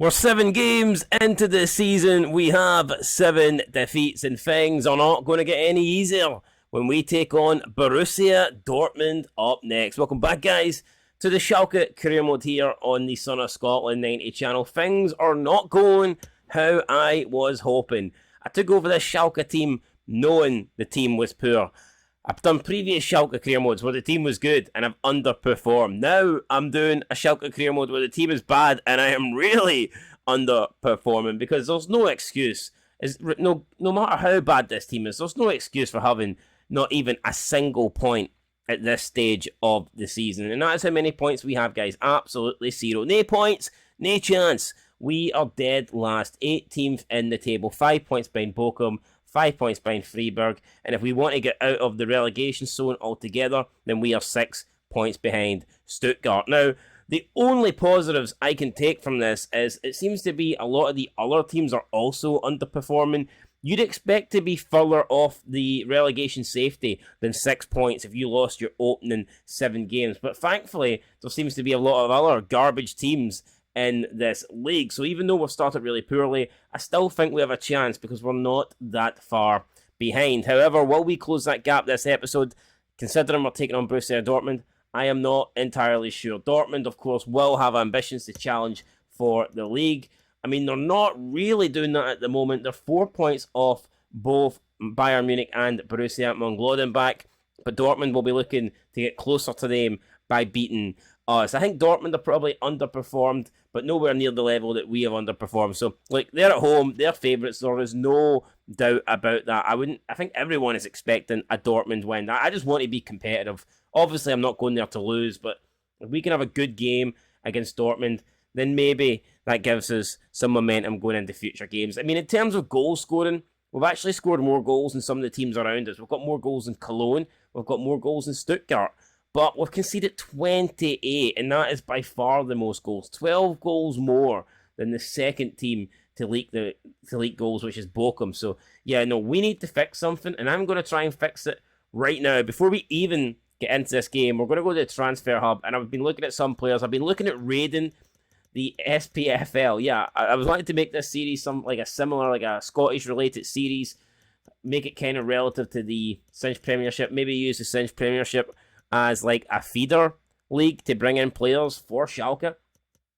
We're 7 games into the season. We have 7 defeats, and things are not going to get any easier when we take on Borussia Dortmund up next. Welcome back, guys, to the Schalke career mode here on the Son of Scotland 90 channel. Things are not going how I was hoping. I took over this Schalke team knowing the team was poor. I've done previous Schalke career modes where the team was good and I've underperformed. Now I'm doing a Schalke career mode where the team is bad and I am really underperforming, because there's no excuse. No matter how bad this team is, there's no excuse for having not even a single point at this stage of the season. And that is how many points we have, guys. Absolutely zero. No points, no chance. We are dead last. 18th in the table. 5 points behind Bochum. 5 points behind Freiburg, and if we want to get out of the relegation zone altogether, then we are 6 points behind Stuttgart. Now, the only positives I can take from this is it seems to be a lot of the other teams are also underperforming. You'd expect to be further off the relegation safety than 6 points if you lost your opening 7 games, but thankfully, there seems to be a lot of other garbage teams in this league. So even though we've started really poorly, I still think we have a chance because we're not that far behind. However, will we close that gap this episode? Considering we're taking on Borussia Dortmund, I am not entirely sure. Dortmund, of course, will have ambitions to challenge for the league. I mean, they're not really doing that at the moment. They're 4 points off both Bayern Munich and Borussia Mönchengladbach, but Dortmund will be looking to get closer to them by beating us. I think Dortmund are probably underperformed, but nowhere near the level that we have underperformed. So, like, they're at home, they're favourites. There is no doubt about that. I think everyone is expecting a Dortmund win. I just want to be competitive. Obviously, I'm not going there to lose, but if we can have a good game against Dortmund, then maybe that gives us some momentum going into future games. I mean, in terms of goal scoring, we've actually scored more goals than some of the teams around us. We've got more goals than Cologne. We've got more goals than Stuttgart. But we've conceded 28, and that is by far the most goals. 12 goals more than the second team to leak goals, which is Bochum. So, yeah, no, we need to fix something, and I'm going to try and fix it right now. Before we even get into this game, we're going to go to the transfer hub, and I've been looking at some players. I've been looking at raiding the SPFL. Yeah, I was wanting to make this series like a Scottish-related series, make it kind of relative to the Cinch Premiership, maybe use the Cinch Premiership as like a feeder league to bring in players for Schalke.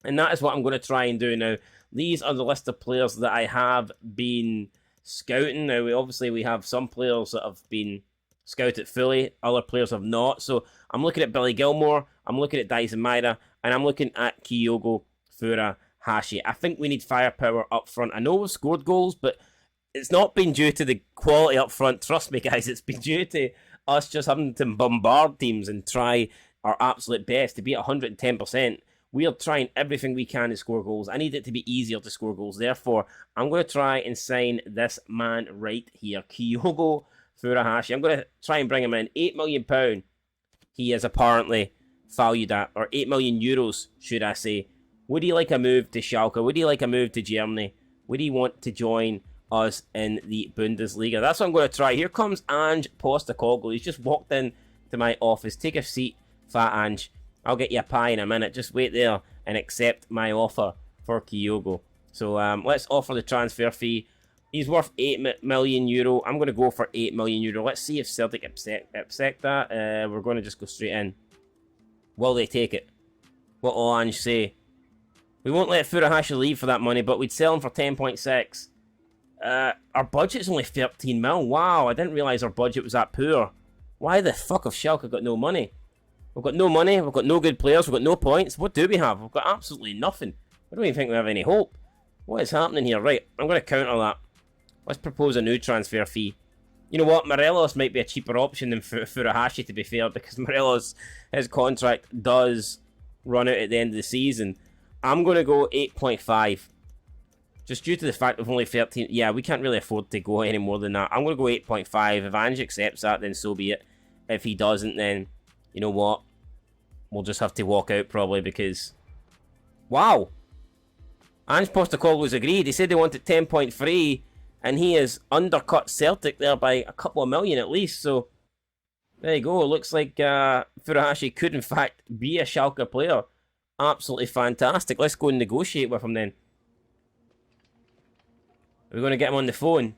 And that is what I'm going to try and do now. These are the list of players that I have been scouting. Now, we have some players that have been scouted fully, other players have not. So I'm looking at Billy Gilmore, I'm looking at Dyson Maeda, and I'm looking at KYOGO FURUHASHI. I think we need firepower up front. I know we've scored goals, but it's not been due to the quality up front. Trust me, guys, it's been due to us just having to bombard teams and try our absolute best to be at 110%. We are trying everything we can to score goals. I need it to be easier to score goals. Therefore, I'm going to try and sign this man right here, KYOGO FURUHASHI. I'm going to try and bring him in. £8 million he is apparently valued at, or €8 million, should I say. Would he like a move to Schalke? Would he like a move to Germany? Would he want to join us in the Bundesliga? That's what I'm going to try. Here comes Ange Postecoglou. He's just walked in to my office. Take a seat, fat Ange. I'll get you a pie in a minute. Just wait there and accept my offer for KYOGO. So let's offer the transfer fee. He's worth €8 million. I'm going to go for €8 million. Let's see if Celtic accept that. We're going to just go straight in. Will they take it? What will Ange say? We won't let FURUHASHI leave for that money, but we'd sell him for 10.6. Our budget's only 13 mil. Wow, I didn't realise our budget was that poor. Why the fuck have Schalke got no money? We've got no money, we've got no good players, we've got no points. What do we have? We've got absolutely nothing. I don't even think we have any hope. What is happening here? Right, I'm going to counter that. Let's propose a new transfer fee. You know what? Morelos might be a cheaper option than FURUHASHI, to be fair, because Morelos, his contract does run out at the end of the season. I'm going to go 8.5. Just due to the fact we've only 13... Yeah, we can't really afford to go any more than that. I'm going to go 8.5. If Ange accepts that, then so be it. If he doesn't, then... You know what? We'll just have to walk out, probably, because... Wow! Ange Postecoglou's agreed. He said they wanted 10.3, and he has undercut Celtic there by a couple of million at least, so... There you go. It looks like FURUHASHI could, in fact, be a Schalke player. Absolutely fantastic. Let's go and negotiate with him, then. Are we going to get him on the phone?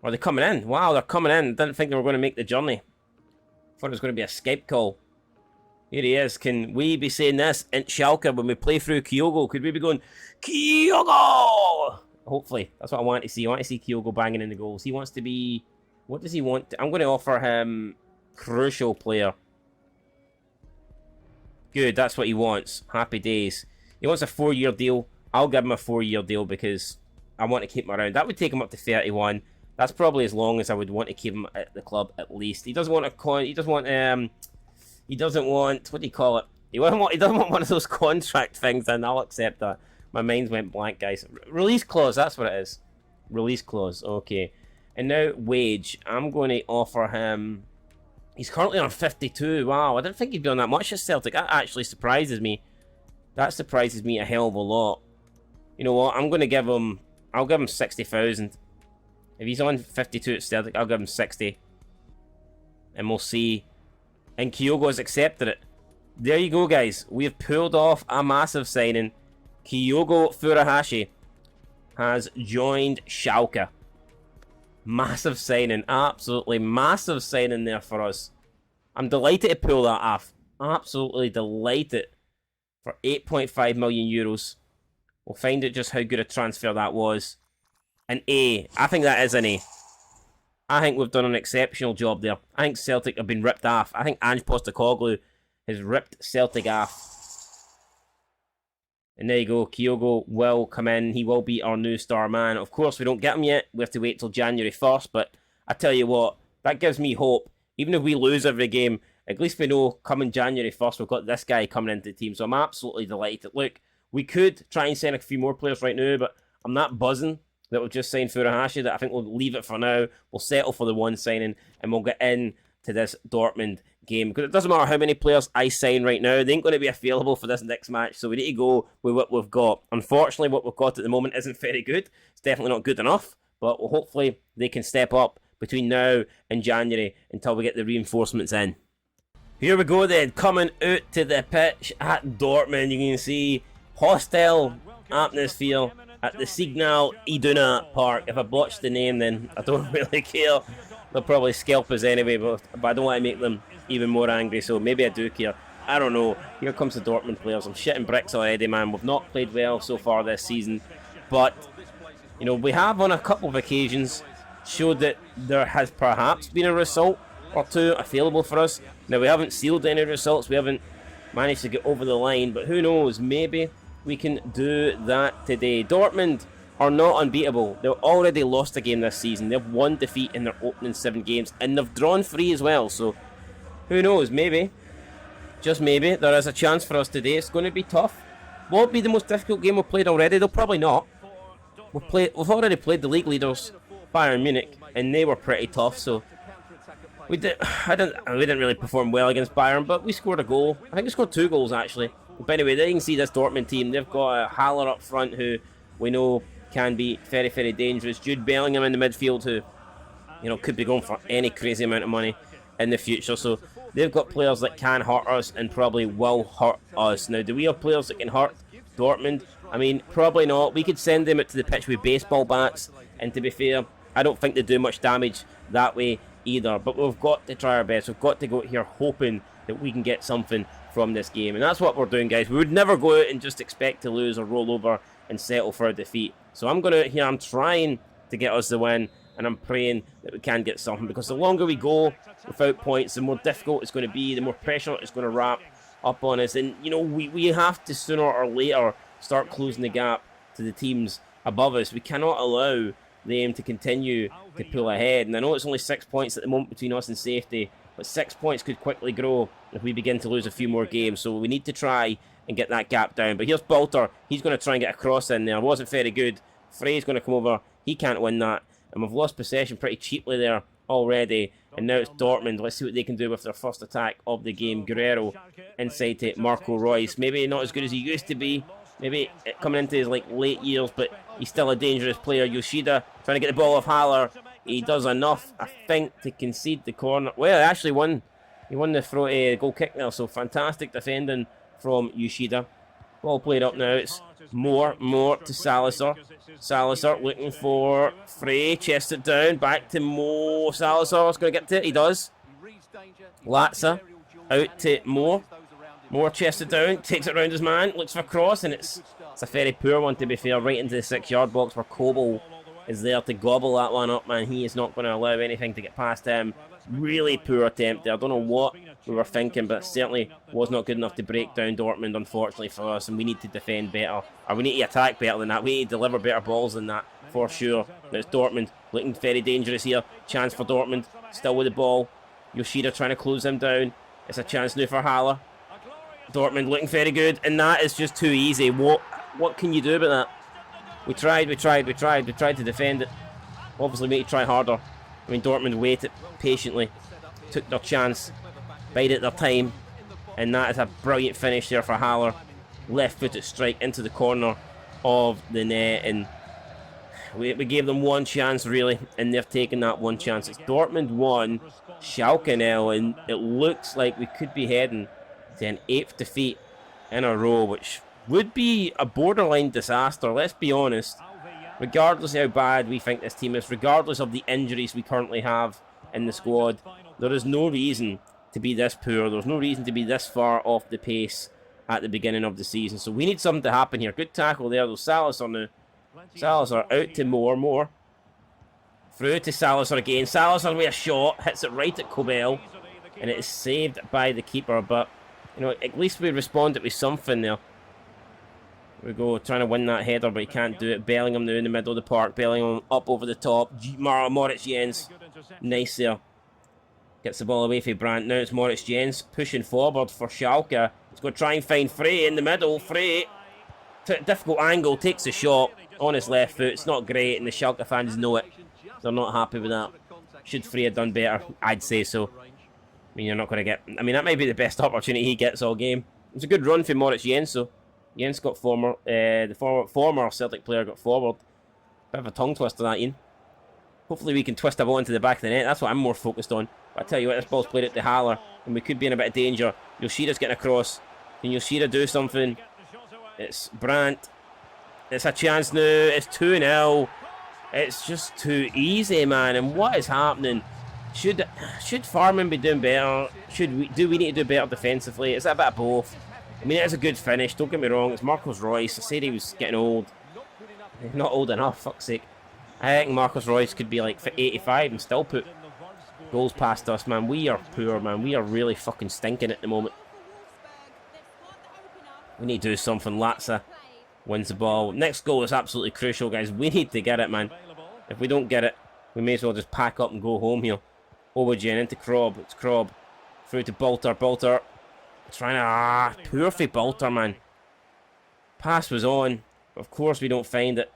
Or are they coming in? Wow, they're coming in. Didn't think they were going to make the journey. Thought it was going to be a Skype call. Here he is. Can we be saying this in Schalke when we play through KYOGO? Could we be going, KYOGO? Hopefully. That's what I want to see. I want to see KYOGO banging in the goals. He wants to be... What does he want? I'm going to offer him crucial player. Good, that's what he wants. Happy days. He wants a 4-year deal. I'll give him a 4-year deal because I want to keep him around. That would take him up to 31. That's probably as long as I would want to keep him at the club at least. He doesn't want a coin. He doesn't want what do you call it? He doesn't want one of those contract things, and I'll accept that. My mind went blank, guys. Release clause, that's what it is. Release clause, okay. And now wage. I'm going to offer him. He's currently on 52. Wow, I didn't think he'd be on that much at Celtic. That actually surprises me. That surprises me a hell of a lot. You know what? I'm going to give him. I'll give him 60,000. If he's on 52 at Celtic, I'll give him 60. And we'll see. And KYOGO has accepted it. There you go, guys. We have pulled off a massive signing. KYOGO FURUHASHI has joined Schalke. Massive signing. Absolutely massive signing there for us. I'm delighted to pull that off. Absolutely delighted. For 8.5 million euros. We'll find out just how good a transfer that was. An A. I think that is an A. I think we've done an exceptional job there. I think Celtic have been ripped off. I think Ange Postecoglou has ripped Celtic off. And there you go. KYOGO will come in. He will be our new star man. Of course, we don't get him yet. We have to wait till January 1st. But I tell you what, that gives me hope. Even if we lose every game, at least we know coming January 1st, we've got this guy coming into the team. So I'm absolutely delighted. Look, we could try and sign a few more players right now, but I'm not buzzing that we'll just sign FURUHASHI, that I think we'll leave it for now. We'll settle for the one signing, and we'll get in to this Dortmund game. Because it doesn't matter how many players I sign right now, they ain't going to be available for this next match, so we need to go with what we've got. Unfortunately, what we've got at the moment isn't very good. It's definitely not good enough, but hopefully they can step up between now and January until we get the reinforcements in. Here we go then, coming out to the pitch at Dortmund. You can see hostile atmosphere at the Signal Iduna Park. If I botched the name, then I don't really care. They'll probably scalp us anyway, but I don't want to make them even more angry, so maybe I do care. I don't know. Here comes the Dortmund players. I'm shitting bricks already, man. We've not played well so far this season, but, you know, we have on a couple of occasions showed that there has perhaps been a result or two available for us. Now, we haven't sealed any results. We haven't managed to get over the line, but who knows? Maybe we can do that today. Dortmund are not unbeatable. They've already lost a game this season. They've one defeat in their opening 7 games, and they've drawn 3 as well. So, who knows? Maybe, just maybe, there is a chance for us today. It's going to be tough. Will it be the most difficult game we've played already? They'll probably not. We've already played the league leaders, Bayern Munich, and they were pretty tough. So, we didn't really perform well against Bayern, but we scored a goal. I think we scored 2 goals actually. But anyway, there you can see this Dortmund team. They've got a Haller up front who we know can be very, very dangerous. Jude Bellingham in the midfield who, you know, could be going for any crazy amount of money in the future. So they've got players that can hurt us and probably will hurt us. Now, do we have players that can hurt Dortmund? I mean, probably not. We could send them out to the pitch with baseball bats, and to be fair, I don't think they do much damage that way either. But we've got to try our best. We've got to go out here hoping that we can get something from this game, and that's what we're doing, guys. We would never go out and just expect to lose or roll over and settle for a defeat. So I'm going out here, I'm trying to get us the win, and I'm praying that we can get something, because the longer we go without points, the more difficult it's going to be, the more pressure it's going to wrap up on us. And, you know, we have to sooner or later start closing the gap to the teams above us. We cannot allow them to continue to pull ahead. And I know it's only 6 points at the moment between us and safety, but 6 points could quickly grow if we begin to lose a few more games. So we need to try and get that gap down. But here's Balter. He's going to try and get a cross in there. Wasn't very good. Frey's going to come over. He can't win that. And we've lost possession pretty cheaply there already. And now it's Dortmund. Let's see what they can do with their first attack of the game. Guerrero inside to Marco Reus. Maybe not as good as he used to be. Maybe coming into his late years, but he's still a dangerous player. Yoshida trying to get the ball off Haller. He does enough, I think, to concede the corner. Well, he actually won. He won the goal kick there, so fantastic defending from Yoshida. Ball played up now. It's More to Salazar. Salazar looking for Frey. Chests it down. Back to Mo. Salazar's going to get to it. He does. Latza out to Mo. More chests it down. Takes it around his man. Looks for cross. And it's a very poor one, to be fair. Right into the 6-yard box where KYOGO is there to gobble that one up, man. He is not going to allow anything to get past him. Really poor attempt there. I don't know what we were thinking, but certainly was not good enough to break down Dortmund, unfortunately for us. And we need to defend better. Or we need to attack better than that. We need to deliver better balls than that, for sure. Now it's Dortmund looking very dangerous here. Chance for Dortmund. Still with the ball. Yoshida trying to close him down. It's a chance now for Haller. Dortmund looking very good. And that is just too easy. What can you do about that? We tried to defend it. Obviously, we need to try harder. I mean, Dortmund waited patiently, took their chance, bided their time, and that is a brilliant finish there for Haller. Left-footed strike into the corner of the net, and we gave them one chance, really, and they've taken that one chance. It's Dortmund 1, Schalke 0, and it looks like we could be heading to an 8th defeat in a row, which would be a borderline disaster, let's be honest. Regardless of how bad we think this team is, regardless of the injuries we currently have in the squad, there is no reason to be this poor. There's no reason to be this far off the pace at the beginning of the season. So we need something to happen here. Good tackle there, though. Salazar now. Salazar out to Moore. Through to Salazar again. Salazar with a shot. Hits it right at Kobel. And it is saved by the keeper. But, you know, at least we responded with something there. We go, trying to win that header, but he can't do it. Bellingham now in the middle of the park. Bellingham up over the top. Moritz Jens. Nice there. Gets the ball away from Brandt. Now it's Moritz Jens pushing forward for Schalke. He's going to try and find Frey in the middle. Frey, difficult angle, takes the shot on his left foot. It's not great, and the Schalke fans know it. They're not happy with that. Should Frey have done better? I'd say so. I mean, you're not going to get... I mean, that might be the best opportunity he gets all game. It's a good run for Moritz Jens, though. Jens got the former Celtic player got forward. Bit of a tongue twister that, Ian. Hopefully we can twist the ball into the back of the net. That's what I'm more focused on. But I tell you what, this ball's played at the Haller, and we could be in a bit of danger. Yoshida's getting across. Can Yoshida do something? It's Brandt. It's a chance now. It's 2-0. It's just too easy, man. And what is happening? Should Farman be doing better? Do we need to do better defensively? Is that a bit of both? I mean, it is a good finish, don't get me wrong. It's Marcos Royce. I said he was getting old. Not old enough, fuck's sake. I think Marcos Royce could be like for 85 and still put goals past us, man. We are poor, man. We are really fucking stinking at the moment. We need to do something. Latza wins the ball. Next goal is absolutely crucial, guys. We need to get it, man. If we don't get it, we may as well just pack up and go home here. Obajan into Krob. It's Krob. Through to Bolter. Bolter. Trying to... poor for Bolter, man. Pass was on. But of course we don't find it.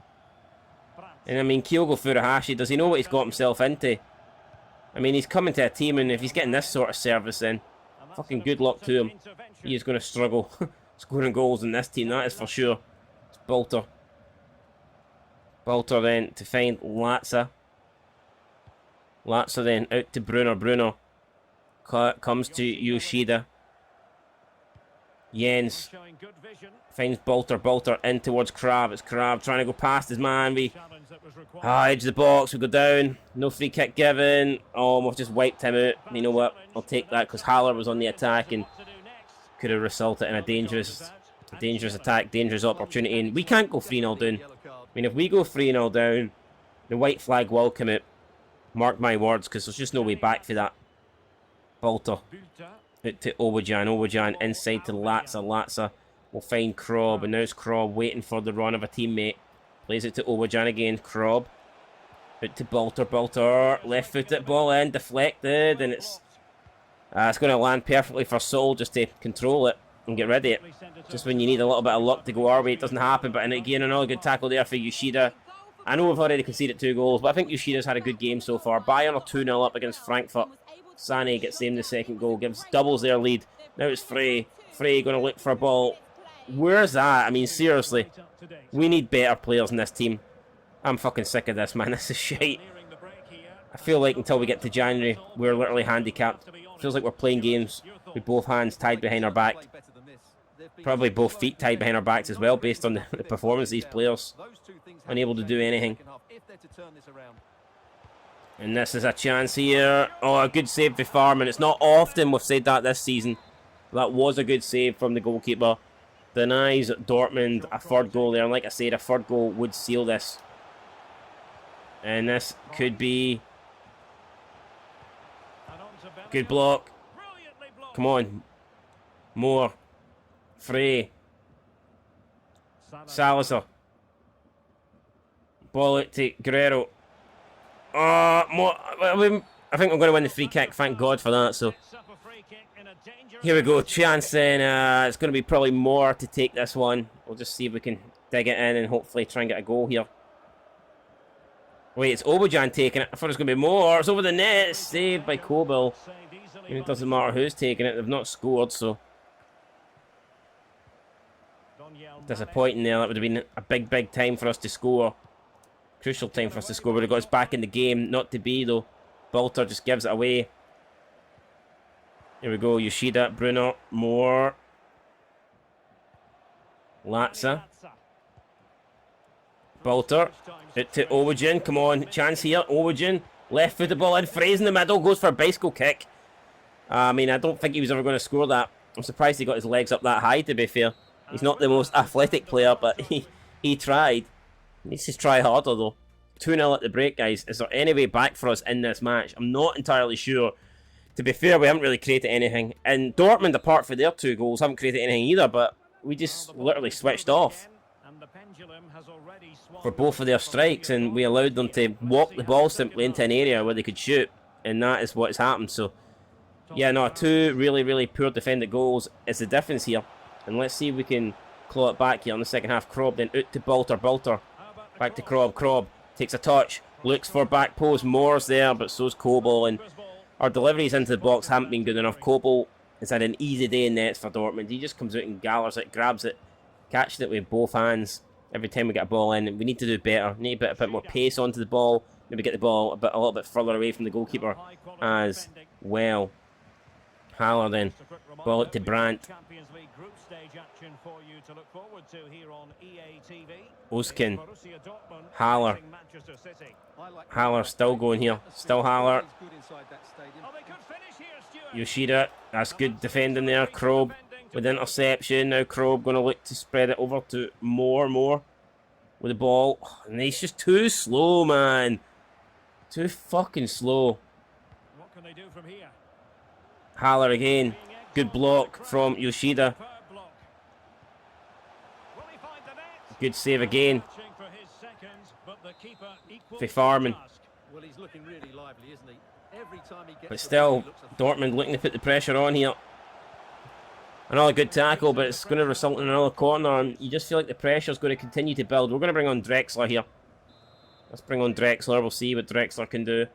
And I mean, Kyogo Furuhashi, does he know what he's got himself into? I mean, he's coming to a team, and if he's getting this sort of service, then fucking good luck to him. He is going to struggle scoring goals in this team, that is for sure. It's Bolter. Bolter then to find Latza. Latza then out to Brunner. Brunner comes to Yoshida. Jens finds Bolter. Bolter in towards Krab. It's Krab trying to go past his man. We edge of the box. We go down. No free kick given. Oh, we've just wiped him out. You know what? I'll take that because Haller was on the attack and could have resulted in a dangerous attack, dangerous opportunity. And we can't go 3-0 down. I mean, if we go 3-0 down, the white flag will come out. Mark my words, because there's just no way back for that. Bolter. Out to Obajan. Obajan inside to Latza. Latza will find Krob. And now it's Krob waiting for the run of a teammate. Plays it to Obajan again. Krob. Out to Bolter. Bolter. Left footed. Ball in. Deflected. And it's going to land perfectly for Sol just to control it and get rid of it. Just when you need a little bit of luck to go our way, it doesn't happen. But again, another good tackle there for Yoshida. I know we've already conceded 2 goals, but I think Yoshida's had a good game so far. Bayern are 2-0 up against Frankfurt. Sané gets them the second goal, doubles their lead. Now it's Frey. Frey going to look for a ball. Where's that? I mean, seriously. We need better players in this team. I'm fucking sick of this, man. This is shite. I feel like until we get to January, we're literally handicapped. Feels like we're playing games with both hands tied behind our back. Probably both feet tied behind our backs as well, based on the performance of these players. Unable to do anything. And this is a chance here. Oh, a good save for Farman. It's not often we've said that this season. That was a good save from the goalkeeper. Denies Dortmund a third goal there. And like I said, a third goal would seal this. And this could be... Good block. Come on. More. Frey. Salazar. Ball out to Guerrero. Oh, more. I think I'm going to win the free kick. Thank God for that. So here we go. Chance then. It's going to be probably more to take this one. We'll just see if we can dig it in and hopefully try and get a goal here. Wait, it's Obojan taking it. I thought it was going to be more. It's over the net. Saved by Kobil. It doesn't matter who's taking it. They've not scored, so... Disappointing there. That would have been a big time for us to score. Crucial time for us to score. Would have got us back in the game. Not to be, though. Balter just gives it away. Here we go. Yoshida, Bruno, Moore. Latza. Balter. Out to Owogen. Come on. Chance here. Owogen. Left foot the ball in. Fraze in the middle. Goes for a bicycle kick. I mean, I don't think he was ever going to score that. I'm surprised he got his legs up that high, to be fair. He's not the most athletic player, but he tried. He needs to try harder, though. 2-0 at the break, guys. Is there any way back for us in this match? I'm not entirely sure. To be fair, we haven't really created anything. And Dortmund, apart from their 2 goals, haven't created anything either, but we just literally switched off for both of their strikes, and we allowed them to walk the ball simply into an area where they could shoot, and that is what has happened. So, yeah, no, 2 really poor defended goals is the difference here. And let's see if we can claw it back here in the second half. Krob then out to Balter. Balter back to Krob. Krob takes a touch. Looks for back post. Moore's there, but so's Kobil. And our deliveries into the box haven't been good enough. Kobil has had an easy day in nets for Dortmund. He just comes out and gallers it, grabs it, catches it with both hands every time we get a ball in. We need to do better. We need a bit more pace onto the ball. Maybe get the ball a little bit further away from the goalkeeper as well. Haller then. Ball it to Brandt. Oskin. Haller. Haller still going here. Still Haller. Yoshida. That's good defending there. Krob with interception. Now Krob going to look to spread it over to Moore with the ball. And he's just too slow, man. Too fucking slow. What can they do from here? Haller again. Good block from Yoshida. Good save again. For Farman. But still, Dortmund looking to put the pressure on here. Another good tackle, but it's going to result in another corner. And you just feel like the pressure is going to continue to build. We're going to bring on Drexler here. Let's bring on Drexler. We'll see what Drexler can do.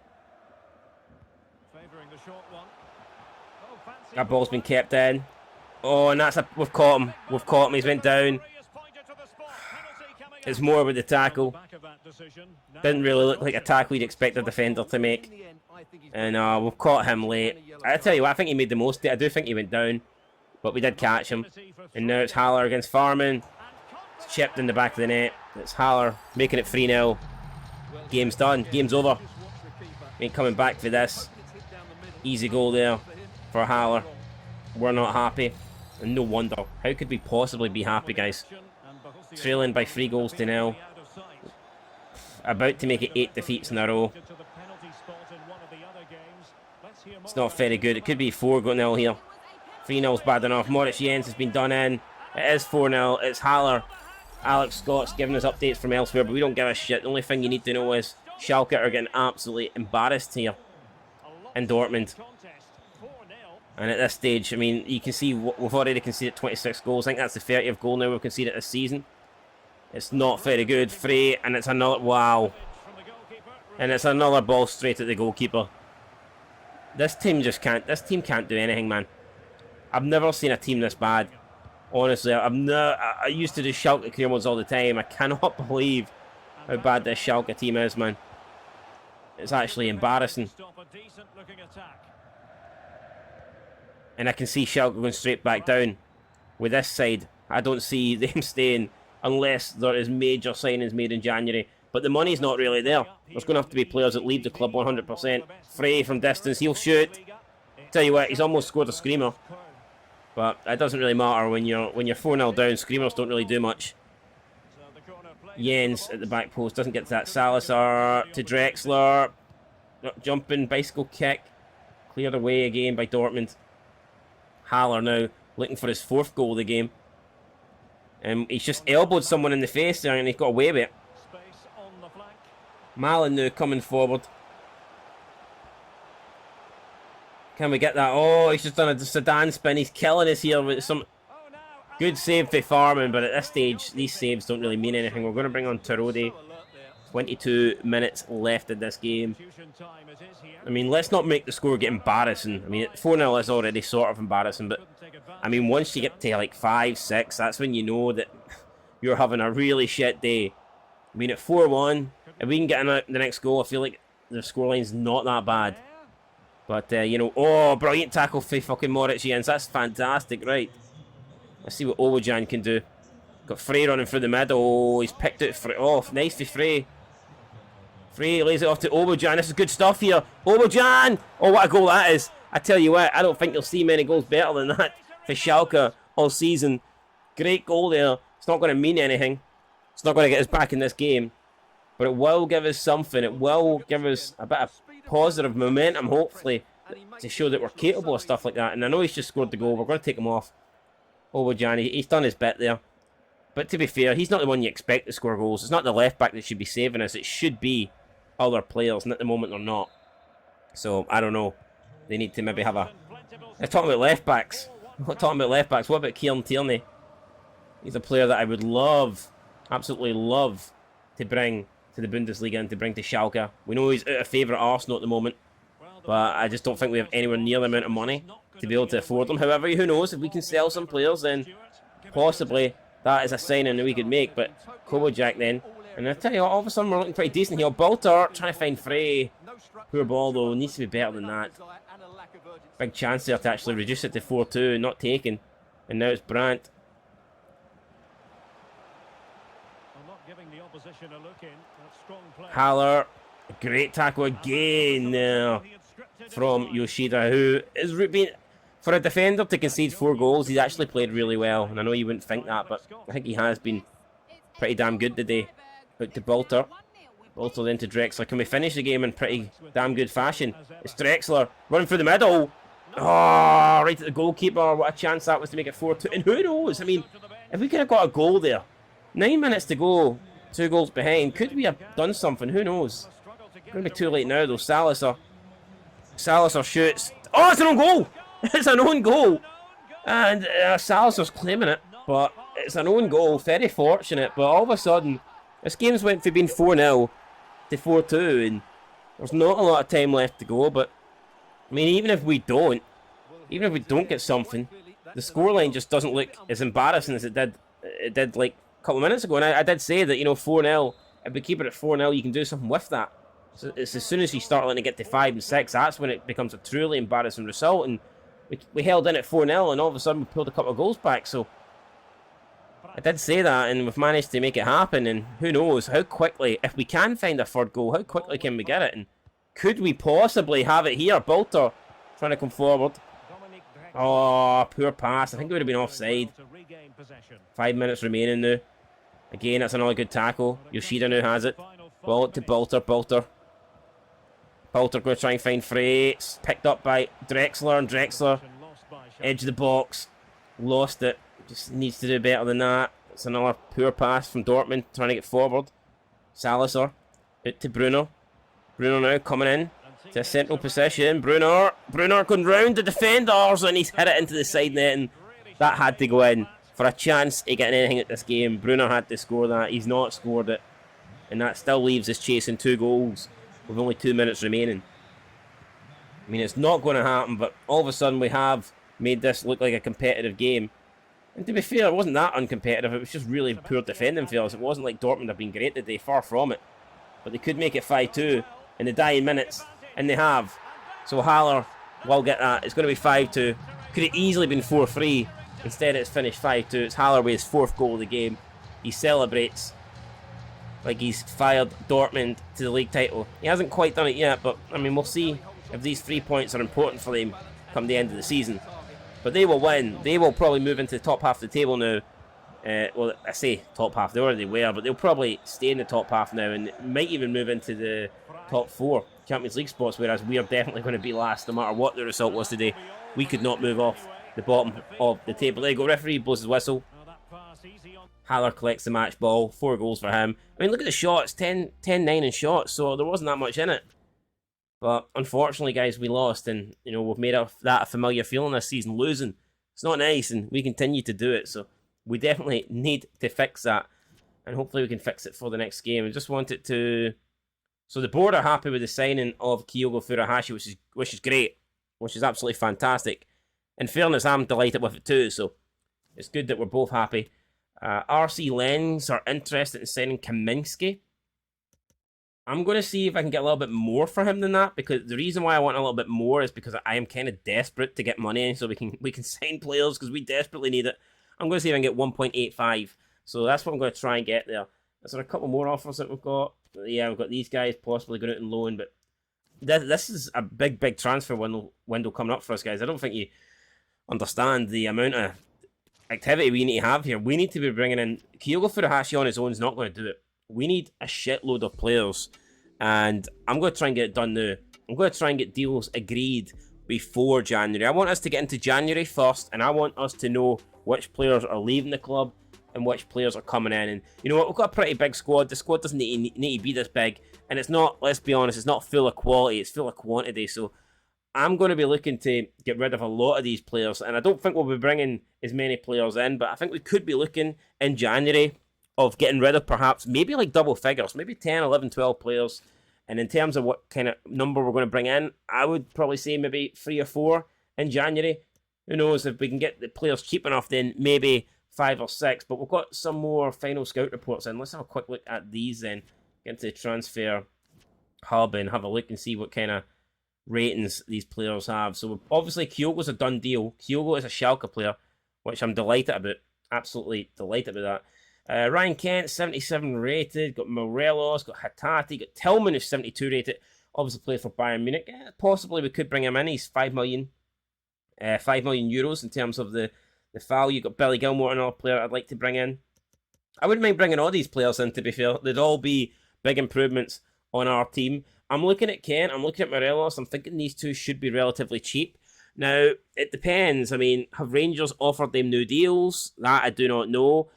That ball's been kept in. Oh, and we've caught him. We've caught him. He's went down. It's more with the tackle. Didn't really look like a tackle you'd expect a defender to make. And we've caught him late. I tell you what, I think he made the most of it. I do think he went down. But we did catch him. And now it's Haller against Farman. It's chipped in the back of the net. It's Haller making it 3-0. Game's done. Game's over. Ain't coming back for this. Easy goal there for Haller. We're not happy. And no wonder. How could we possibly be happy, guys? Trailing by 3 goals to 0. About to make it 8 defeats in a row. It's not very good. It could be 4-0 here. 3-0's bad enough. Moritz Jens has been done in. It is 4-0. It's Haller. Alex Scott's giving us updates from elsewhere, but we don't give a shit. The only thing you need to know is Schalke are getting absolutely embarrassed here in Dortmund. And at this stage, I mean, you can see we've already conceded 26 goals. I think that's the 30th goal now we've conceded this season. It's not very good. Frey, and it's another... Wow. And it's another ball straight at the goalkeeper. This team just can't... This team can't do anything, man. I've never seen a team this bad. Honestly, I used to do Schalke clear modes all the time. I cannot believe how bad this Schalke team is, man. It's actually embarrassing. And I can see Schalke going straight back down. with this side. I don't see them staying unless there is major signings made in January. But the money's not really there. There's going to have to be players that leave the club 100%. Frey from distance, he'll shoot. Tell you what, he's almost scored a screamer. But it doesn't really matter when you're 4-0 down. Screamers don't really do much. Jens at the back post doesn't get to that. Salazar to Drexler. Jumping bicycle kick. Cleared away again by Dortmund. Haller now looking for his 4th goal of the game. He's just elbowed someone in the face there and he got away with it. Malin now coming forward. Can we get that? Oh, he's just done a sedan spin. He's killing us here with some good save for Farman, but at this stage, these saves don't really mean anything. We're going to bring on Tarodi. 22 minutes left in this game. I mean, let's not make the score get embarrassing. I mean, 4-0 is already sort of embarrassing, but I mean, once you get to like 5, 6, that's when you know that you're having a really shit day. I mean, at 4-1, if we can get the next goal, I feel like the scoreline's not that bad. But, you know, oh, brilliant tackle for fucking Moritz Jens. That's fantastic, right. Let's see what Obojan can do. Got Frey running through the middle. Oh, he's picked it. Oh, nice for Frey. Frey lays it off to Obojan. This is good stuff here. Obojan! Oh, what a goal that is. I tell you what, I don't think you'll see many goals better than that for Schalke all season. Great goal there. It's not going to mean anything. It's not going to get us back in this game. But it will give us something. It will give us a bit of positive momentum, hopefully, to show that we're capable of stuff like that. And I know he's just scored the goal. We're going to take him off. Obojan, he's done his bit there. But to be fair, he's not the one you expect to score goals. It's not the left back that should be saving us. It should be other players, and at the moment they're not. So, I don't know. They need to maybe have a... They're talking about left backs. I'm not talking about left backs. What about Kieran Tierney? He's a player that I would love, absolutely love, to bring to the Bundesliga and to bring to Schalke. We know he's out of favour at Arsenal at the moment, but I just don't think we have anywhere near the amount of money to be able to afford them. However, who knows, if we can sell some players, then possibly that is a signing that we could make. But Kobojak then, and I tell you what, all of a sudden we're looking pretty decent here. Bolter trying to find Frey. Poor ball though, needs to be better than that. Big chance there to actually reduce it to 4-2, not taken. And now it's Brandt. Haller, great tackle again now from Yoshida, who has been, for a defender to concede 4 goals, he's actually played really well. And I know you wouldn't think that, but I think he has been pretty damn good today. Out to Bolter. Bolter then to Drexler. Can we finish the game in pretty damn good fashion? It's Drexler running through the middle. Oh, right at the goalkeeper. What a chance that was to make it 4-2. And who knows? I mean, if we could have got a goal there, 9 minutes to go, 2 goals behind, could we have done something? Who knows? It's going to be too late now though. Salazar shoots. Oh, it's an own goal! It's an own goal! And Salazar's claiming it, but it's an own goal. Very fortunate, but all of a sudden, this game's went from being 4-0 to 4-2, and there's not a lot of time left to go, but I mean, even if we don't get something, the scoreline just doesn't look as embarrassing as it did like a couple of minutes ago. And I did say that, you know, 4-0, if we keep it at 4-0, you can do something with that. So it's as soon as you start letting it get to 5 and 6, that's when it becomes a truly embarrassing result. And we held in at 4-0, and all of a sudden we pulled a couple of goals back. So I did say that, and we've managed to make it happen. And who knows how quickly, if we can find a third goal, how quickly can we get it? And could we possibly have it here? Bolter trying to come forward. Oh, poor pass. I think it would have been offside. 5 minutes remaining now. Again, that's another good tackle. Yoshida now has it. Ball to Bolter. Bolter going to try and find Frey. It's picked up by Drexler, and Drexler, edge of the box. Lost it. Just needs to do better than that. It's another poor pass from Dortmund, trying to get forward. Salazar, out to Bruno. Bruno now coming in to a central position. Bruno going round the defenders, and he's hit it into the side net, and that had to go in. For a chance of getting anything at this game, Bruno had to score that. He's not scored it, and that still leaves us chasing 2 goals with only 2 minutes remaining. I mean, it's not going to happen, but all of a sudden we have made this look like a competitive game. And to be fair, it wasn't that uncompetitive. It was just really poor defending for us. It wasn't like Dortmund have been great today, far from it. But they could make it 5-2 in the dying minutes, and they have. So Haller will get that. It's going to be 5-2. Could have easily been 4-3 Instead, it's finished 5-2. It's Haller-Way's 4th goal of the game. He celebrates like he's fired Dortmund to the league title. He hasn't quite done it yet, but I mean, we'll see if these 3 points are important for them come the end of the season. But they will win. They will probably move into the top half of the table now. Well, I say top half, they already were, but they'll probably stay in the top half now and might even move into the top 4 Champions League spots, whereas we are definitely going to be last no matter what the result was today. We could not move off the bottom of the table. There you go, referee blows his whistle. Haller collects the match ball, 4 goals for him. I mean, look at the shots, 10-9 in shots, so there wasn't that much in it. But unfortunately, guys, we lost, and you know we've made that a familiar feeling this season. Losing, it's not nice, and we continue to do it. So we definitely need to fix that, and hopefully we can fix it for the next game. I just want it to. So the board are happy with the signing of KYOGO FURUHASHI, which is great, which is absolutely fantastic. In fairness, I'm delighted with it too. So it's good that we're both happy. RC Lens are interested in signing Kaminsky. I'm going to see if I can get a little bit more for him than that, because the reason why I want a little bit more is because I am kind of desperate to get money so we can sign players because we desperately need it. I'm going to see if I can get 1.85. So that's what I'm going to try and get there. Is there a couple more offers that we've got? Yeah, we've got these guys possibly going out on loan, but this is a big transfer window coming up for us, guys. I don't think you understand the amount of activity we need to have here. We need to be bringing in KYOGO FURUHASHI on his own is not going to do it. We need a shitload of players, and I'm going to try and get it done now. I'm going to try and get deals agreed before January. I want us to get into January first, and I want us to know which players are leaving the club and which players are coming in. And you know what? We've got a pretty big squad. The squad doesn't need to be this big, and it's not, let's be honest, it's not full of quality, it's full of quantity. So I'm going to be looking to get rid of a lot of these players, and I don't think we'll be bringing as many players in, but I think we could be looking in January of getting rid of perhaps maybe like double figures, maybe 10, 11, 12 players. And in terms of what kind of number we're going to bring in, I would probably say maybe 3 or 4 in January. Who knows, if we can get the players cheap enough, then maybe 5 or 6. But we've got some more final scout reports in. Let's have a quick look at these then. Get into the transfer hub and have a look and see what kind of ratings these players have. So obviously KYOGO's a done deal. KYOGO is a Schalke player, which I'm delighted about. Absolutely delighted about that. Ryan Kent, 77 rated. Got Morelos, got Hatate, got Tillman, who's 72 rated. Obviously played for Bayern Munich. Possibly we could bring him in. He's 5 million euros in terms of the value. Got Billy Gilmore, another player I'd like to bring in. I wouldn't mind bringing all these players in, to be fair. They'd all be big improvements on our team. I'm looking at Kent, I'm looking at Morelos. I'm thinking these two should be relatively cheap. Now, it depends. I mean, have Rangers offered them new deals? That I do not know.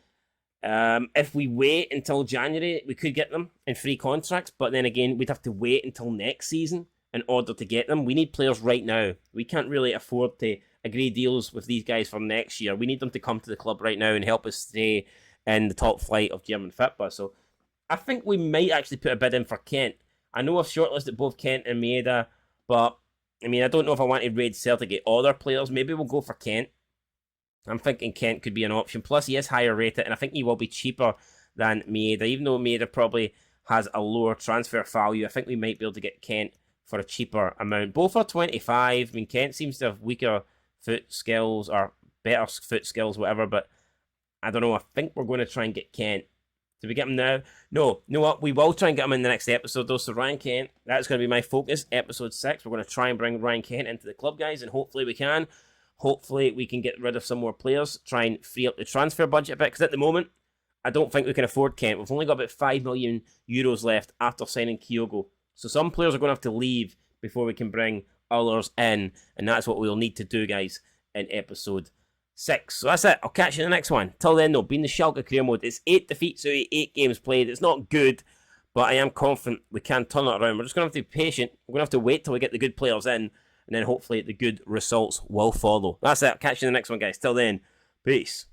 If we wait until January, we could get them in free contracts, but then again, we'd have to wait until next season in order to get them. We need players right now. We can't really afford to agree deals with these guys for next year. We need them to come to the club right now and help us stay in the top flight of German football. So I think we might actually put a bid in for Kent. I know I've shortlisted both Kent and Maeda, but I mean, I don't know if I want to raid Celtic at other players. Maybe we'll go for Kent. I'm thinking Kent could be an option. Plus, he is higher rated, and I think he will be cheaper than Maeda. Even though Maeda probably has a lower transfer value, I think we might be able to get Kent for a cheaper amount. Both are 25. I mean, Kent seems to have weaker foot skills, or better foot skills, whatever, but I don't know. I think we're going to try and get Kent. Did we get him now? No. You know what? We will try and get him in the next episode, though. So Ryan Kent, that's going to be my focus. Episode 6. We're going to try and bring Ryan Kent into the club, guys, and hopefully we can. Hopefully we can get rid of some more players, try and free up the transfer budget a bit, because at the moment, I don't think we can afford Kent. We've only got about 5 million euros left after signing KYOGO. So some players are going to have to leave before we can bring others in, and that's what we'll need to do, guys, in episode 6. So that's it. I'll catch you in the next one. Till then, though, being the Schalke career mode, it's 8 defeats out of 8 games played. It's not good, but I am confident we can turn it around. We're just going to have to be patient. We're going to have to wait till we get the good players in, and then hopefully the good results will follow. That's it. I'll catch you in the next one, guys. Till then, peace.